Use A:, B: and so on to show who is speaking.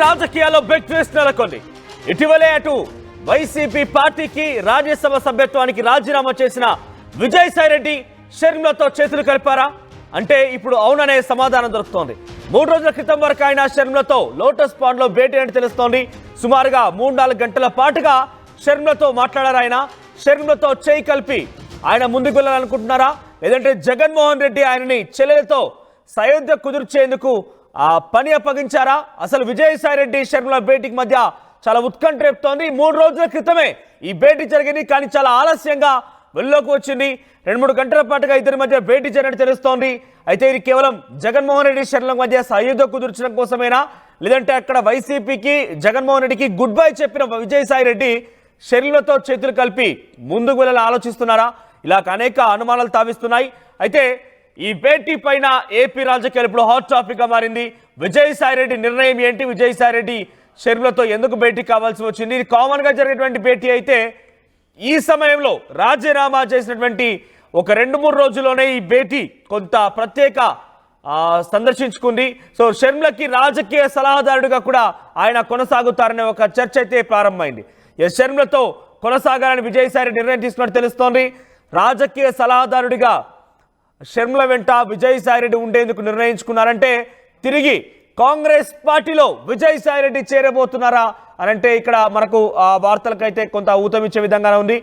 A: రాజకీయాల్లో big twist నెలకొంది. ఇటీవలే అటు వైసీపీ పార్టీకి రాజ్యసభ సభ్యత్వానికి రాజీనామా చేసిన విజయసాయిరెడ్డి షర్మిలతో చేతులు కలిపారా అంటే ఇప్పుడు అవుననే సమాధానం దొరుకుతోంది. 3 రోజుల క్రితం వరకు ఆయన షర్మిలతో లోటస్ పాండ్ లో భేటీ అని తెలుస్తోంది. సుమారుగా 3-4 గంటల పాటుగా షర్మిలతో మాట్లాడారు. ఆయన షర్మిలతో చేయి కలిపి ఆయన ముందుకు వెళ్ళాలనుకుంటున్నారా, లేదంటే జగన్మోహన్ రెడ్డి ఆయనని చెల్లెలతో సయోధ్య కుదుర్చేందుకు ఆ పని అప్పగించారా? అసలు విజయసాయిరెడ్డి షర్మిల భేటీకి మధ్య చాలా ఉత్కంఠ రేపుతోంది. 3 రోజుల క్రితమే ఈ భేటీ జరిగింది, కానీ చాలా ఆలస్యంగా వెల్లోకి వచ్చింది. 2-3 గంటల పాటుగా ఇద్దరి మధ్య భేటీ జరిగినట్టు తెలుస్తోంది. అయితే ఇది కేవలం జగన్మోహన్ రెడ్డి షర్మిల మధ్య సయోధ్య కుదుర్చడం కోసమేనా, లేదంటే అక్కడ వైసీపీకి జగన్మోహన్ రెడ్డికి గుడ్ బై చెప్పిన విజయసాయిరెడ్డి షర్మిలతో చేతులు కలిపి ముందుకు వెళ్ళాలని ఆలోచిస్తున్నారా? ఇలా అనేక అనుమానాలు తావిస్తున్నాయి. అయితే ఈ భేటీ పైన ఏపీ రాజకీయాలు ఇప్పుడు హాట్ టాపిక్ గా మారింది. విజయసాయిరెడ్డి నిర్ణయం ఏంటి, విజయసాయిరెడ్డి షర్మిలతో ఎందుకు భేటీ కావాల్సి వచ్చింది? ఇది కామన్ గా జరిగేటువంటి భేటీ అయితే ఈ సమయంలో రాజీనామా చేసినటువంటి ఒక 2-3 రోజుల్లోనే ఈ భేటీ కొంత ప్రత్యేక సందర్శించుకుంది. సో షర్మిలకి రాజకీయ సలహాదారుడిగా కూడా ఆయన కొనసాగుతారనే ఒక చర్చ అయితే ప్రారంభమైంది. షర్మిలతో కొనసాగాలని విజయసాయిరెడ్డి నిర్ణయం తీసుకున్నట్టు తెలుస్తోంది. రాజకీయ సలహాదారుడిగా షర్మిల వెంట విజయసాయిరెడ్డి ఉండేందుకు నిర్ణయించుకున్నారంటే తిరిగి కాంగ్రెస్ పార్టీలో విజయసాయిరెడ్డి చేరబోతున్నారా అని అంటే ఇక్కడ మనకు ఆ వార్తలకైతే కొంత ఊతమిచ్చే విధంగానే ఉంది.